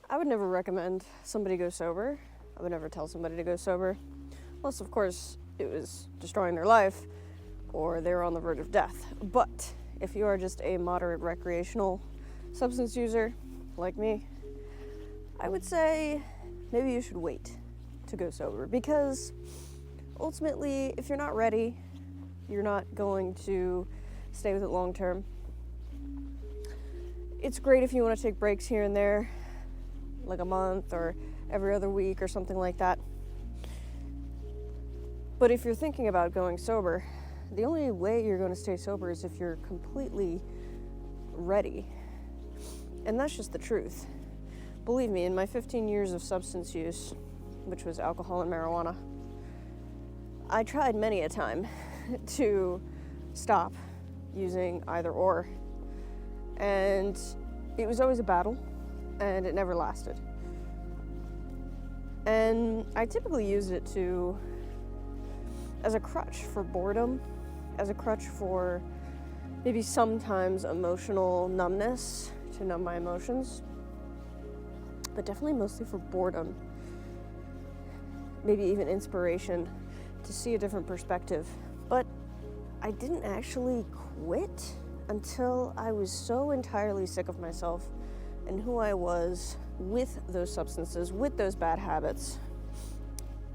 I would never recommend somebody go sober. I would never tell somebody to go sober, unless of course it was destroying their life or they were on the verge of death. But if you are just a moderate recreational substance user like me, I would say maybe you should wait to go sober, because ultimately, if you're not ready, you're not going to stay with it long term. It's great if you want to take breaks here and there, like a month or every other week or something like that. But if you're thinking about going sober, the only way you're going to stay sober is if you're completely ready. And that's just the truth. Believe me, in my 15 years of substance use, which was alcohol and marijuana, I tried many a time to stop using either or. And it was always a battle, and it never lasted. And I typically used it as a crutch for boredom, as a crutch for maybe sometimes emotional numbness, to numb my emotions, but definitely mostly for boredom. Maybe even inspiration to see a different perspective. But I didn't actually quit until I was so entirely sick of myself and who I was with those substances, with those bad habits,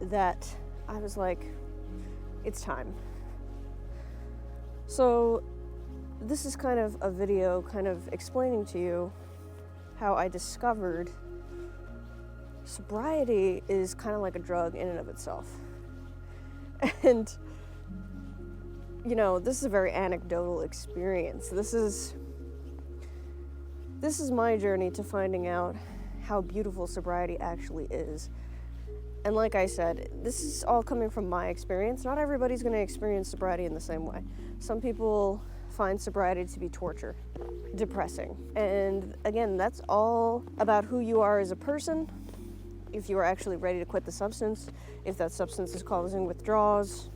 that I was like, it's time. So this is kind of a video kind of explaining to you how I discovered sobriety is kind of like a drug in and of itself. And, you know, this is a very anecdotal experience. This is my journey to finding out how beautiful sobriety actually is. And like I said, this is all coming from my experience. Not everybody's going to experience sobriety in the same way. Some people find sobriety to be torture, depressing. And again, that's all about who you are as a person. If you are actually ready to quit the substance, if that substance is causing withdrawals.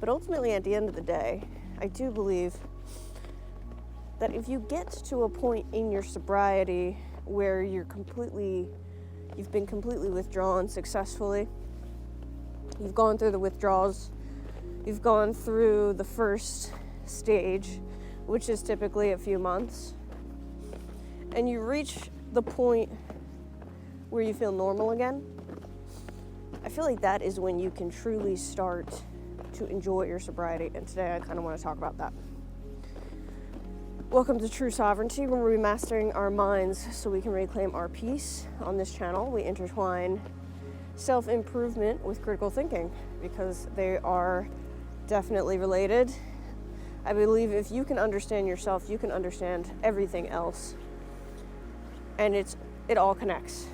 But ultimately, at the end of the day, I do believe that if you get to a point in your sobriety where you've been completely withdrawn successfully, you've gone through the withdrawals, you've gone through the first stage, which is typically a few months, and you reach the point where you feel normal again, I feel like that is when you can truly start to enjoy your sobriety, and today I kind of want to talk about that. Welcome to Treu Sovereignty, where we're mastering our minds so we can reclaim our peace. On this channel, we intertwine self-improvement with critical thinking because they are definitely related. I believe if you can understand yourself, you can understand everything else, and it all connects.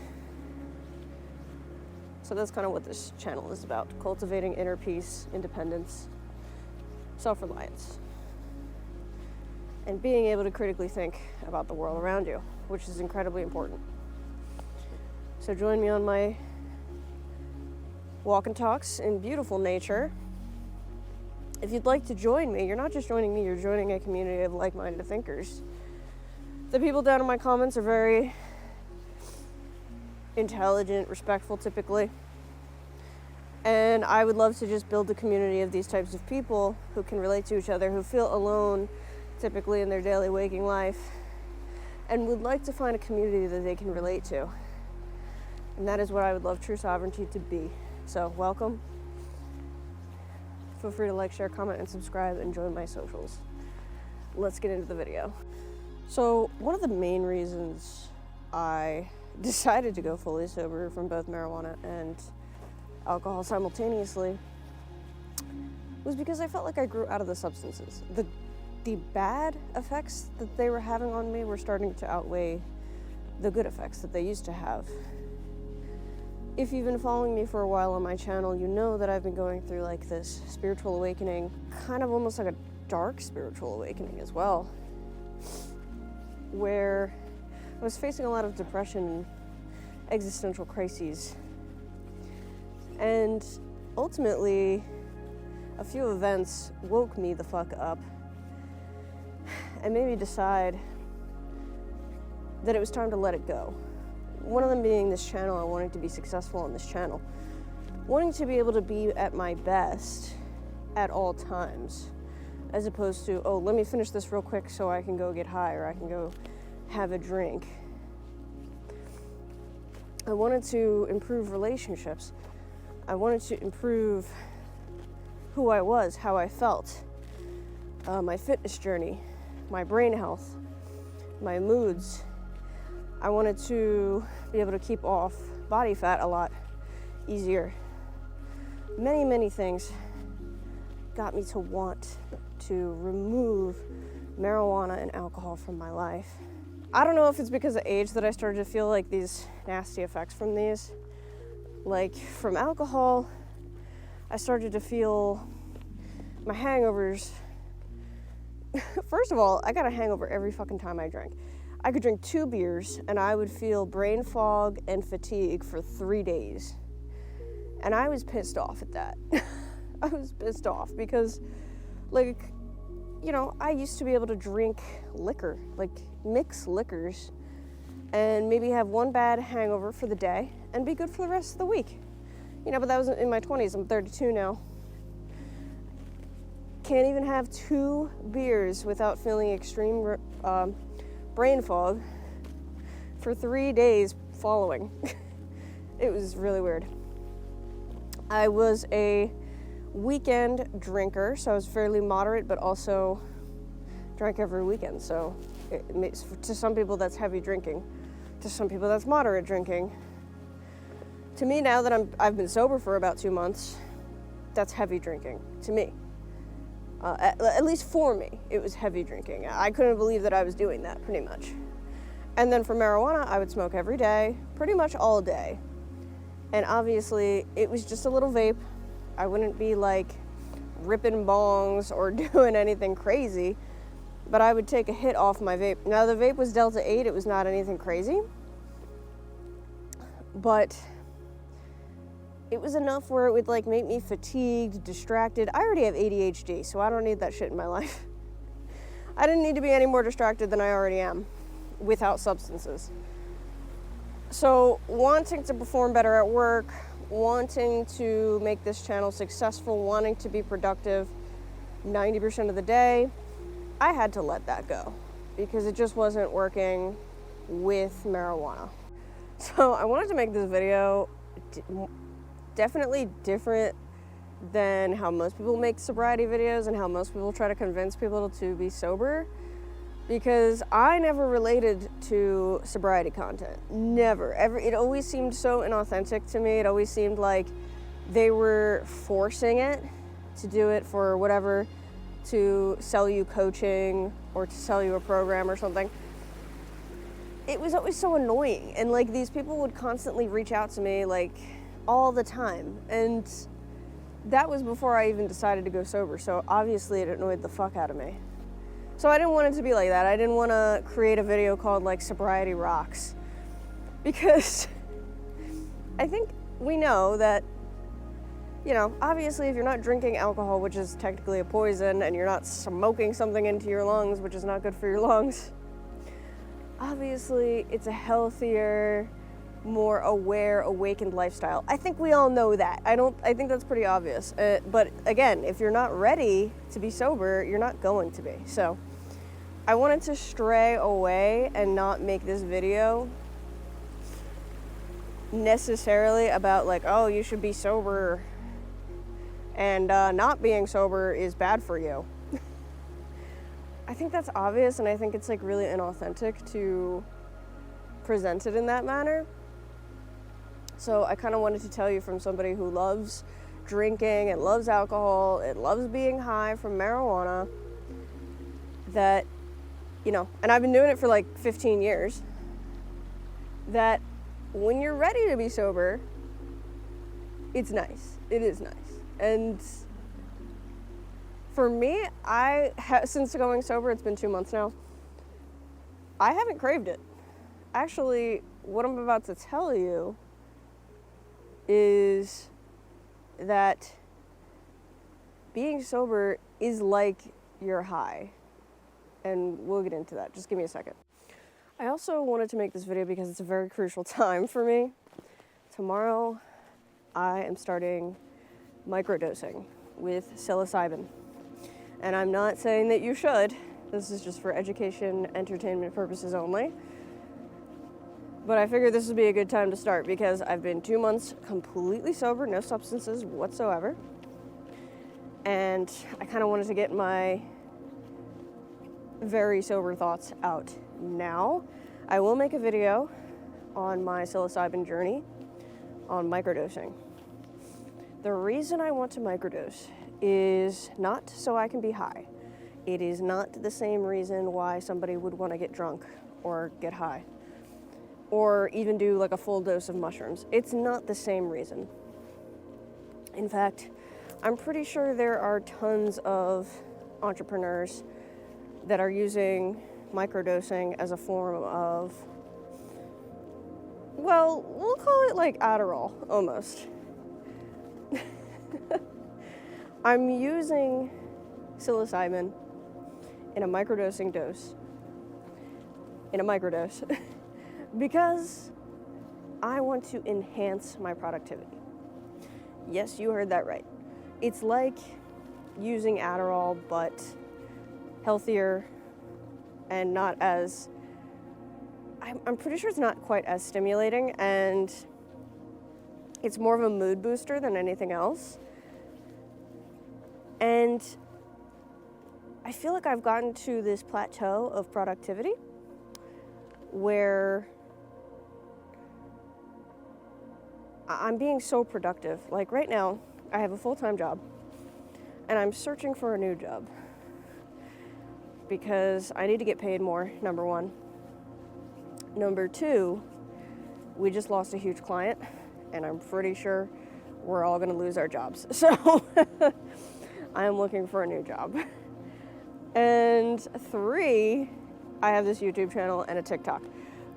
So that's kind of what this channel is about: cultivating inner peace, independence, self-reliance, and being able to critically think about the world around you, which is incredibly important. So join me on my walk and talks in beautiful nature. If you'd like to join me, you're not just joining me, you're joining a community of like-minded thinkers. The people down in my comments are very intelligent, respectful typically. And I would love to just build a community of these types of people who can relate to each other, who feel alone typically in their daily waking life, and would like to find a community that they can relate to. And that is what I would love Treu Sovereignty to be. So welcome. Feel free to like, share, comment, and subscribe, and join my socials. Let's get into the video. So one of the main reasons I decided to go fully sober from both marijuana and alcohol simultaneously was because I felt like I grew out of the substances. The bad effects that they were having on me were starting to outweigh the good effects that they used to have. If you've been following me for a while on my channel, you know that I've been going through like this spiritual awakening, kind of almost like a dark spiritual awakening as well, where I was facing a lot of depression and existential crises. And ultimately, a few events woke me the fuck up and made me decide that it was time to let it go. One of them being this channel, and wanting to be successful on this channel. Wanting to be able to be at my best at all times, as opposed to, oh, let me finish this real quick so I can go get high or I can go have a drink. I wanted to improve relationships. I wanted to improve who I was, how I felt, my fitness journey, my brain health, my moods. I wanted to be able to keep off body fat a lot easier. Many, many things got me to want to remove marijuana and alcohol from my life. I don't know if it's because of age that I started to feel like these nasty effects from these. Like from alcohol, I started to feel my hangovers. First of all, I got a hangover every fucking time I drank. I could drink 2 beers and I would feel brain fog and fatigue for 3 days. And I was pissed off at that. I was pissed off because, like, you know, I used to be able to drink liquor, like mix liquors, and maybe have one bad hangover for the day and be good for the rest of the week. You know, but that was in my 20s. I'm 32 now. Can't even have 2 beers without feeling extreme brain fog for 3 days following. It was really weird. I was a weekend drinker, so I was fairly moderate, but also drank every weekend. So to some people that's heavy drinking, to some people that's moderate drinking. To me, now that I've been sober for about 2 months, that's heavy drinking to me. At least for me, it was heavy drinking. I couldn't believe that I was doing that, pretty much. And then for marijuana, I would smoke every day, pretty much all day. And obviously, it was just a little vape. I wouldn't be like ripping bongs or doing anything crazy, but I would take a hit off my vape. Now, the vape was Delta 8. It was not anything crazy, but it was enough where it would like make me fatigued, distracted. I already have ADHD, so I don't need that shit in my life. I didn't need to be any more distracted than I already am without substances. So wanting to perform better at work, wanting to make this channel successful, wanting to be productive 90% of the day, I had to let that go because it just wasn't working with marijuana. So I wanted to make this video definitely different than how most people make sobriety videos and how most people try to convince people to be sober, because I never related to sobriety content. Never. Ever. It always seemed so inauthentic to me. It always seemed like they were forcing it to do it for whatever, to sell you coaching or to sell you a program or something. It was always so annoying. And like these people would constantly reach out to me like all the time. And that was before I even decided to go sober. So obviously it annoyed the fuck out of me. So I didn't want it to be like that. I didn't want to create a video called like Sobriety Rocks, because I think we know that, you know, obviously if you're not drinking alcohol, which is technically a poison, and you're not smoking something into your lungs, which is not good for your lungs, obviously it's a healthier, more aware, awakened lifestyle. I think we all know that. I think that's pretty obvious. But again, if you're not ready to be sober, you're not going to be. So I wanted to stray away and not make this video necessarily about like, oh, you should be sober and not being sober is bad for you. I think that's obvious, and I think it's like really inauthentic to present it in that manner. So I kind of wanted to tell you from somebody who loves drinking and loves alcohol and loves being high from marijuana that, you know, and I've been doing it for like 15 years, that when you're ready to be sober, it's nice. It is nice. And for me, since going sober, it's been 2 months now, I haven't craved it. Actually, what I'm about to tell you is that being sober is like you're high. And we'll get into that. Just give me a second. I also wanted to make this video because it's a very crucial time for me. Tomorrow, I am starting microdosing with psilocybin. And I'm not saying that you should. This is just for education, entertainment purposes only. But I figured this would be a good time to start because I've been 2 months completely sober, no substances whatsoever. And I kind of wanted to get my very sober thoughts out now. I will make a video on my psilocybin journey on microdosing. The reason I want to microdose is not so I can be high. It is not the same reason why somebody would want to get drunk or get high or even do like a full dose of mushrooms. It's not the same reason. In fact, I'm pretty sure there are tons of entrepreneurs that are using microdosing as a form of, well, we'll call it like Adderall, almost. I'm using psilocybin in a microdosing dose, in a microdose, because I want to enhance my productivity. Yes, you heard that right. It's like using Adderall, but healthier and not as, I'm pretty sure it's not quite as stimulating, and it's more of a mood booster than anything else. And I feel like I've gotten to this plateau of productivity where I'm being so productive. Like right now, I have a full-time job and I'm searching for a new job because I need to get paid more, number one. Number two, we just lost a huge client and I'm pretty sure we're all gonna lose our jobs. So I am looking for a new job. And three, I have this YouTube channel and a TikTok,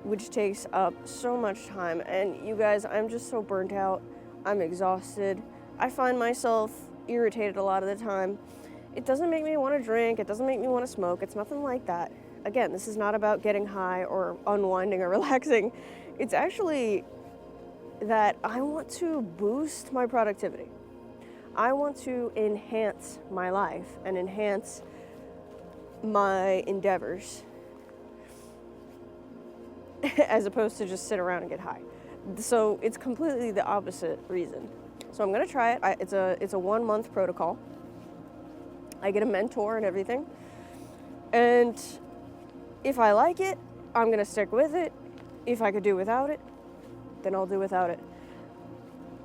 which takes up so much time. And you guys, I'm just so burnt out. I'm exhausted. I find myself irritated a lot of the time. It doesn't make me want to drink. It doesn't make me want to smoke. It's nothing like that. Again, this is not about getting high or unwinding or relaxing. It's actually that I want to boost my productivity. I want to enhance my life and enhance my endeavors as opposed to just sit around and get high. So it's completely the opposite reason. So I'm gonna try it. It's a 1 month protocol. I get a mentor and everything. And if I like it, I'm gonna stick with it. If I could do without it, then I'll do without it.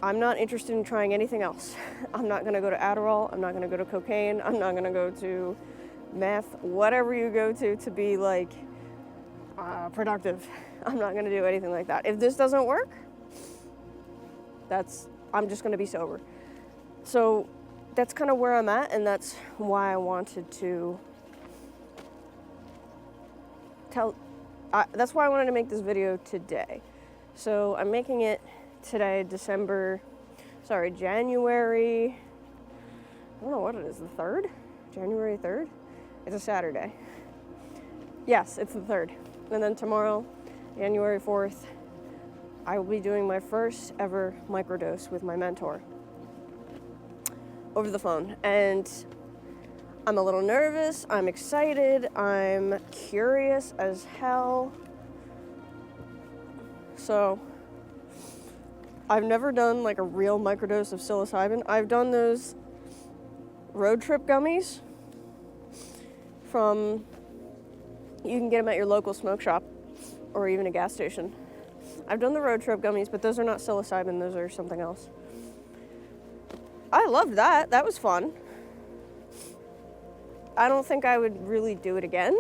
I'm not interested in trying anything else. I'm not gonna go to Adderall. I'm not gonna go to cocaine. I'm not gonna go to meth, whatever you go to be like productive. I'm not gonna do anything like that. If this doesn't work, I'm just gonna be sober. So that's kind of where I'm at, and that's why I wanted to that's why I wanted to make this video today. So I'm making it today, January, I don't know what it is, the 3rd? January 3rd? It's a Saturday. Yes, it's the 3rd. And then tomorrow, January 4th, I will be doing my first ever microdose with my mentor over the phone. And I'm a little nervous, I'm excited, I'm curious as hell. So I've never done like a real microdose of psilocybin. I've done those road trip gummies from, you can get them at your local smoke shop or even a gas station. I've done the road trip gummies, but those are not psilocybin, those are something else. I loved that. That was fun. I don't think I would really do it again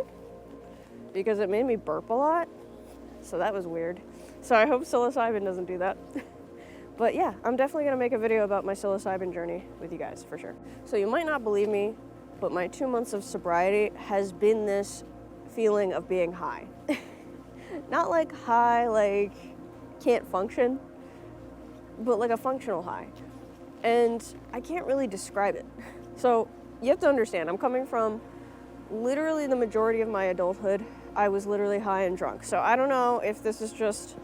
because it made me burp a lot. So that was weird. So I hope psilocybin doesn't do that. But yeah, I'm definitely gonna make a video about my psilocybin journey with you guys for sure. So you might not believe me, but my 2 months of sobriety has been this feeling of being high. Not like high, like can't function, but like a functional high. And I can't really describe it. So you have to understand, I'm coming from literally the majority of my adulthood I was literally high and drunk. So I don't know if this is just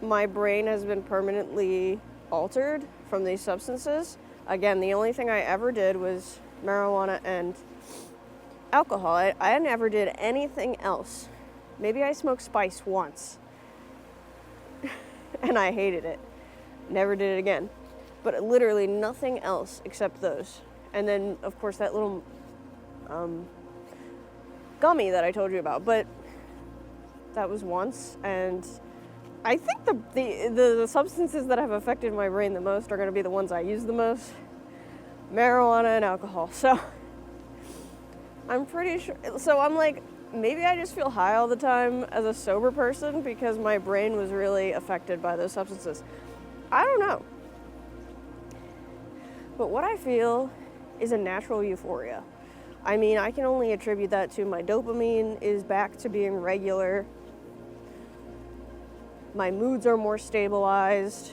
my brain has been permanently altered from these substances. Again, the only thing I ever did was marijuana and alcohol. I never did anything else. Maybe I smoked spice once and I hated it. Never did it again. But literally nothing else except those. And then, of course, that little gummy that I told you about. But that was once. And I think the substances that have affected my brain the most are going to be the ones I use the most. Marijuana and alcohol. So I'm pretty sure. So I'm like, maybe I just feel high all the time as a sober person because my brain was really affected by those substances. I don't know. But what I feel is a natural euphoria. I mean, I can only attribute that to my dopamine is back to being regular. My moods are more stabilized.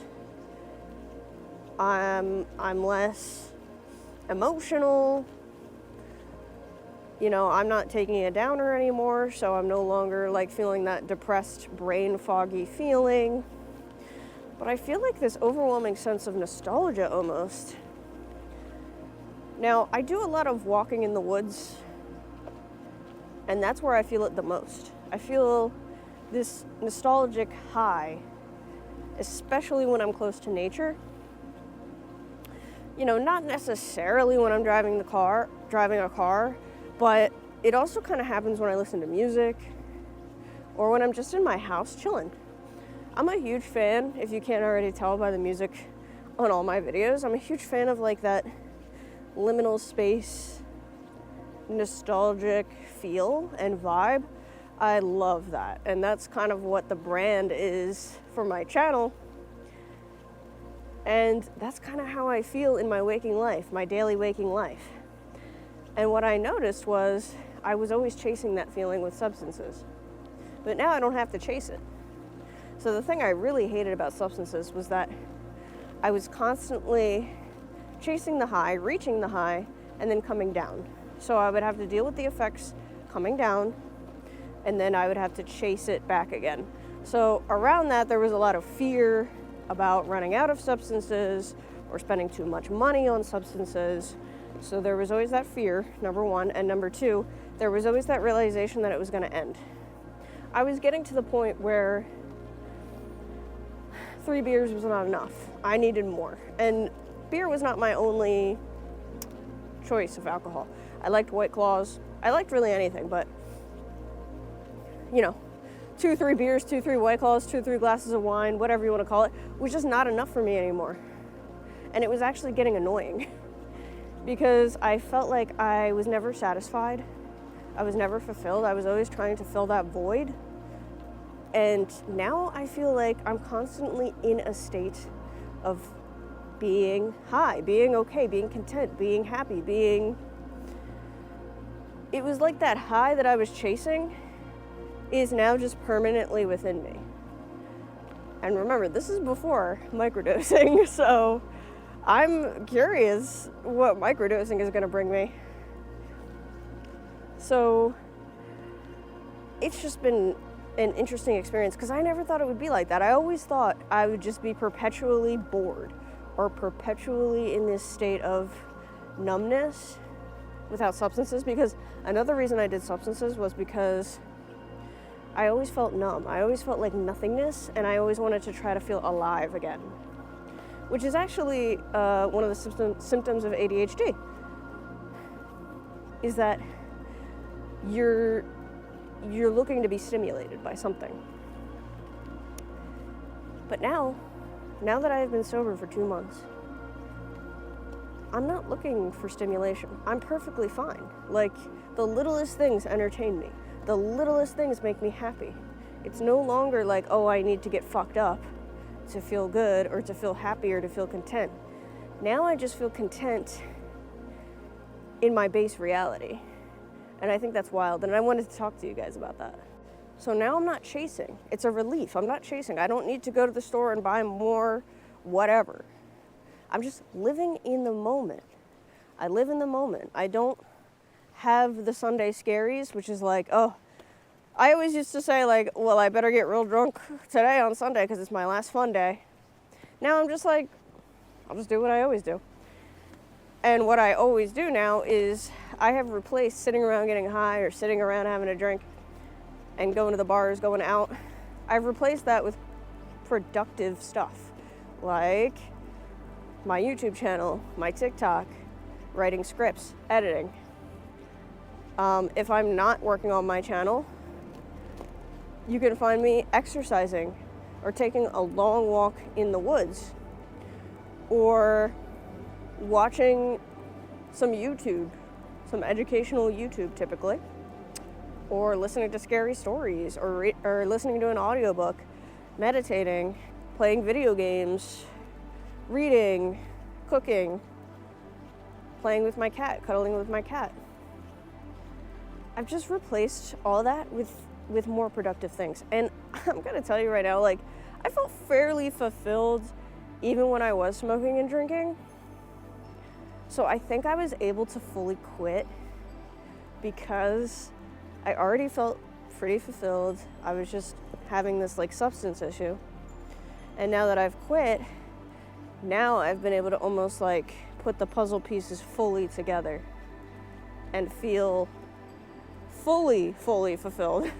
I'm less emotional. You know, I'm not taking a downer anymore, so I'm no longer like feeling that depressed, brain foggy feeling. But I feel like this overwhelming sense of nostalgia almost. Now, I do a lot of walking in the woods, and that's where I feel it the most. I feel this nostalgic high, especially when I'm close to nature. You know, not necessarily when I'm driving a car, but it also kind of happens when I listen to music or when I'm just in my house chilling. I'm a huge fan, if you can't already tell by the music on all my videos, I'm a huge fan of like that liminal space, nostalgic feel and vibe. I love that. And that's kind of what the brand is for my channel. And that's kind of how I feel in my waking life, my daily waking life. And what I noticed was I was always chasing that feeling with substances. But now I don't have to chase it. So the thing I really hated about substances was that I was constantly chasing the high, reaching the high, and then coming down. So I would have to deal with the effects coming down, and then I would have to chase it back again. So around that, there was a lot of fear about running out of substances or spending too much money on substances. So there was always that fear, number one. And number two, there was always that realization that it was going to end. I was getting to the point where 3 beers was not enough. I needed more. And beer was not my only choice of alcohol. I liked White Claws. I liked really anything, but, you know, 2-3 beers, 2-3 White Claws, 2-3 glasses of wine, whatever you want to call it, was just not enough for me anymore. And it was actually getting annoying because I felt like I was never satisfied. I was never fulfilled. I was always trying to fill that void. And now I feel like I'm constantly in a state of being high, being okay, being content, being happy, it was like that high that I was chasing is now just permanently within me. And remember, this is before microdosing, so I'm curious what microdosing is going to bring me. So it's just been an interesting experience because I never thought it would be like that. I always thought I would just be perpetually bored or perpetually in this state of numbness without substances, because another reason I did substances was because I always felt numb. I always felt like nothingness, and I always wanted to try to feel alive again, which is actually one of the symptoms of ADHD, is that you're looking to be stimulated by something. But now that I have been sober for 2 months, I'm not looking for stimulation. I'm perfectly fine. Like, the littlest things entertain me. The littlest things make me happy. It's no longer like, oh, I need to get fucked up to feel good or to feel happy or to feel content. Now I just feel content in my base reality. And I think that's wild. And I wanted to talk to you guys about that. So now I'm not chasing. It's a relief. I'm not chasing. I don't need to go to the store and buy more whatever. I'm just living in the moment. I live in the moment. I don't have the Sunday scaries, which is like, oh, I always used to say, like, well, I better get real drunk today on Sunday because it's my last fun day. Now I'm just like, I'll just do what I always do. And what I always do now is I have replaced sitting around getting high or sitting around having a drink and going to the bars, going out. I've replaced that with productive stuff, like my YouTube channel, my TikTok, writing scripts, editing. If I'm not working on my channel, you can find me exercising or taking a long walk in the woods or watching some YouTube, some educational YouTube typically, or listening to scary stories or listening to an audiobook, meditating, playing video games, reading, cooking, playing with my cat, cuddling with my cat. I've just replaced all that with more productive things. And I'm gonna tell you right now, like, I felt fairly fulfilled even when I was smoking and drinking. So I think I was able to fully quit because I already felt pretty fulfilled. I was just having this like substance issue. And now that I've quit, now I've been able to almost like put the puzzle pieces fully together and feel fully fulfilled.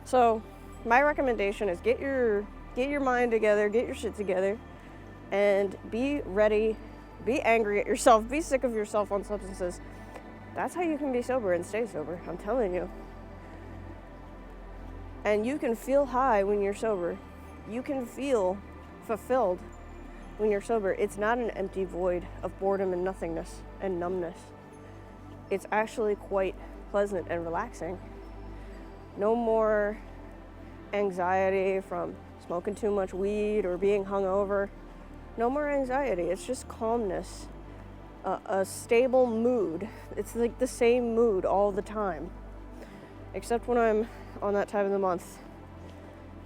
So my recommendation is get your mind together, get your shit together, and be ready, be angry at yourself, be sick of yourself on substances. That's how you can be sober and stay sober, I'm telling you. And you can feel high when you're sober. You can feel fulfilled when you're sober. It's not an empty void of boredom and nothingness and numbness. It's actually quite pleasant and relaxing. No more anxiety from smoking too much weed or being hungover. No more anxiety. It's just calmness, a stable mood. It's like the same mood all the time, except when I'm on that time of the month.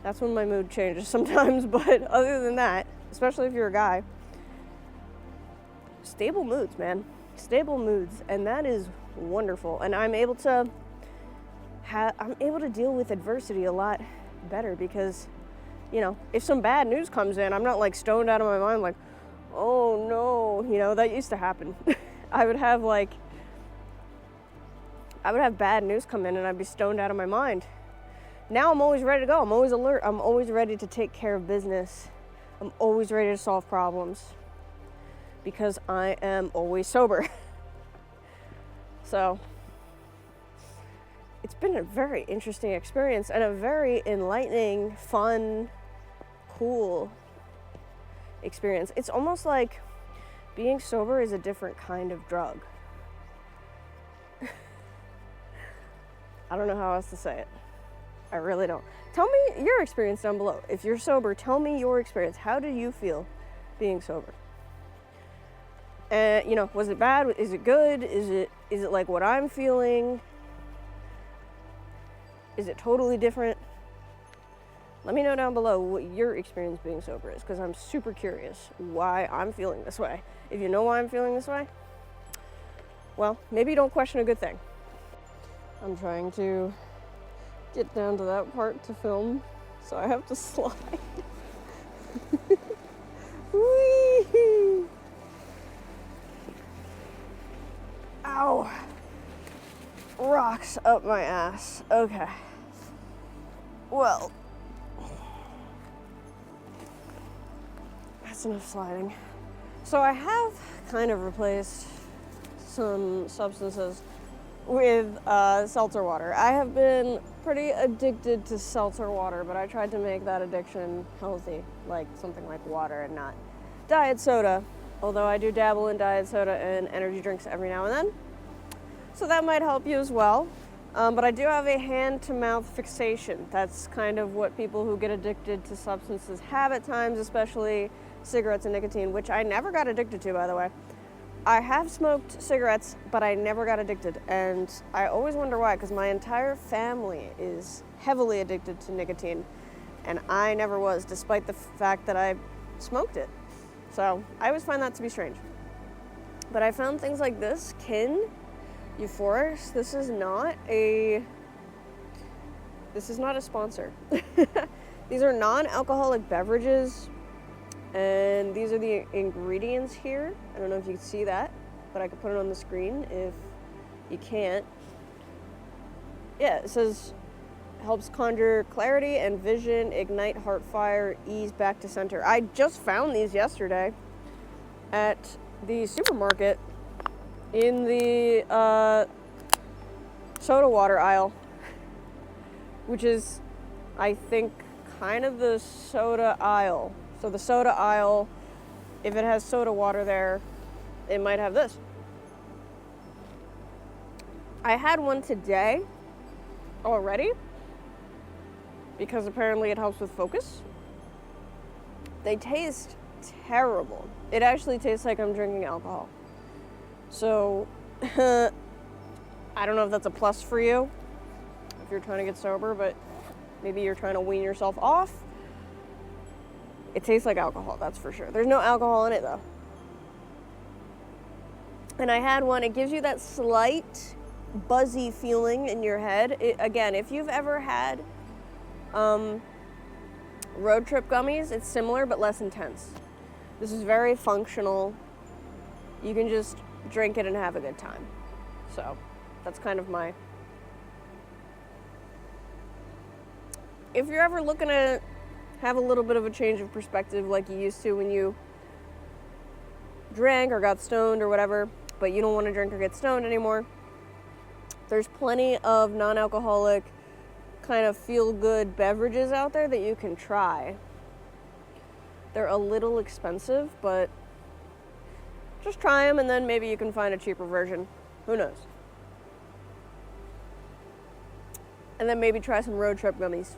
That's when my mood changes sometimes, but other than that, especially if you're a guy, stable moods, man. Stable moods, and that is wonderful. And I'm able to deal with adversity a lot better because, you know, if some bad news comes in, I'm not like stoned out of my mind like, oh no, you know, that used to happen. I would have bad news come in and I'd be stoned out of my mind. Now I'm always ready to go. I'm always alert. I'm always ready to take care of business. I'm always ready to solve problems because I am always sober. So it's been a very interesting experience and a very enlightening, fun, cool experience. It's almost like being sober is a different kind of drug. I don't know how else to say it. I really don't. Tell me your experience down below. If you're sober, tell me your experience. How do you feel being sober? You know, was it bad? Is it good? Is it like what I'm feeling? Is it totally different? Let me know down below what your experience being sober is, because I'm super curious why I'm feeling this way. If you know why I'm feeling this way, well, maybe you don't question a good thing. I'm trying to get down to that part to film, so I have to slide. Whee! Ow! Rocks up my ass. Okay. Well, that's enough sliding. So I have kind of replaced some substances with seltzer water. I have been pretty addicted to seltzer water, but I tried to make that addiction healthy, like something like water and not diet soda. Although I do dabble in diet soda and energy drinks every now and then. So that might help you as well. But I do have a hand-to-mouth fixation. That's kind of what people who get addicted to substances have at times, especially cigarettes and nicotine, which I never got addicted to, by the way. I have smoked cigarettes, but I never got addicted. And I always wonder why, because my entire family is heavily addicted to nicotine. And I never was, despite the fact that I smoked it. So I always find that to be strange. But I found things like this, Kin, Euphorix. This is not a This is not a sponsor. These are non-alcoholic beverages, and these are the ingredients here. I don't know if you can see that, but I could put it on the screen if you can't. Yeah, it says helps conjure clarity and vision, ignite heart fire, ease back to center. I just found these yesterday at the supermarket in the soda water aisle, which is, I think, kind of the soda aisle. So the soda aisle, if it has soda water there, it might have this. I had one today already, because apparently it helps with focus. They taste terrible. It actually tastes like I'm drinking alcohol. So, I don't know if that's a plus for you, if you're trying to get sober, but maybe you're trying to wean yourself off. It tastes like alcohol, that's for sure. There's no alcohol in it, though. And I had one, it gives you that slight buzzy feeling in your head. Again, if you've ever had road trip gummies, it's similar but less intense. This is very functional. You can just drink it and have a good time. So that's kind of my... If you're ever looking to have a little bit of a change of perspective like you used to when you drank or got stoned or whatever, but you don't want to drink or get stoned anymore, there's plenty of non-alcoholic kind of feel-good beverages out there that you can try. They're a little expensive, but just try them and then maybe you can find a cheaper version. Who knows? And then maybe try some road trip gummies.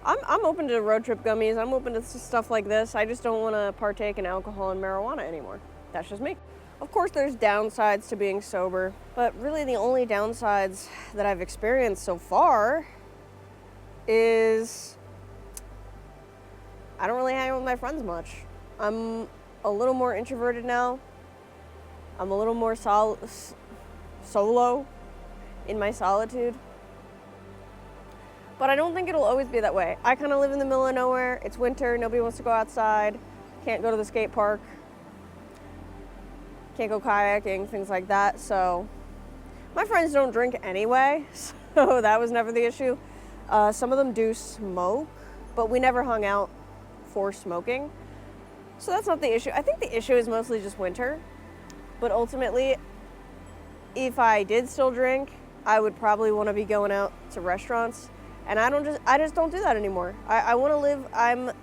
I'm open to road trip gummies. I'm open to stuff like this. I just don't want to partake in alcohol and marijuana anymore. That's just me. Of course, there's downsides to being sober, but really the only downsides that I've experienced so far is I don't really hang out with my friends much. I'm a little more introverted now. I'm a little more solo in my solitude. But I don't think it'll always be that way. I kind of live in the middle of nowhere. It's winter. Nobody wants to go outside. Can't go to the skate park. Can't go kayaking, things like that. So my friends don't drink anyway, so that was never the issue. Some of them do smoke, but we never hung out for smoking. So that's not the issue. I think the issue is mostly just winter. But ultimately, if I did still drink, I would probably want to be going out to restaurants. And I just don't do that anymore. I want to live,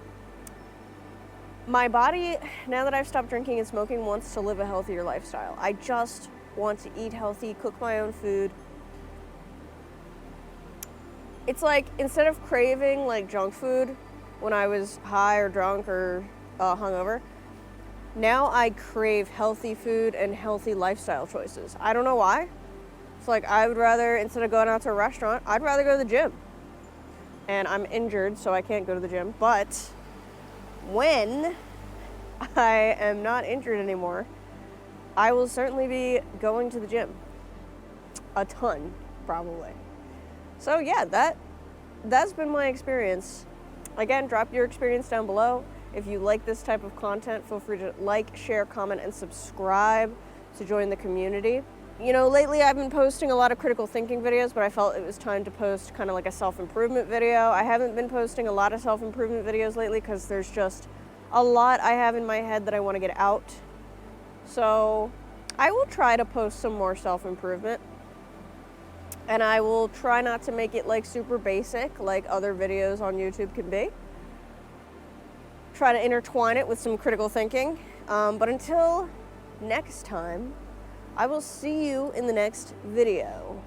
my body, now that I've stopped drinking and smoking, wants to live a healthier lifestyle. I just want to eat healthy, cook my own food. It's like, instead of craving like junk food when I was high or drunk or hungover, now I crave healthy food and healthy lifestyle choices. I don't know why. It's like I would rather, instead of going out to a restaurant, I'd rather go to the gym. And I'm injured, so I can't go to the gym. But when I am not injured anymore, I will certainly be going to the gym. A ton, probably. So yeah, that's been my experience. Again, drop your experience down below. If you like this type of content, feel free to like, share, comment, and subscribe to join the community. You know, lately I've been posting a lot of critical thinking videos, but I felt it was time to post kind of like a self-improvement video. I haven't been posting a lot of self-improvement videos lately because there's just a lot I have in my head that I want to get out. So I will try to post some more self-improvement. And I will try not to make it like super basic like other videos on YouTube can be. Try to intertwine it with some critical thinking. But until next time, I will see you in the next video.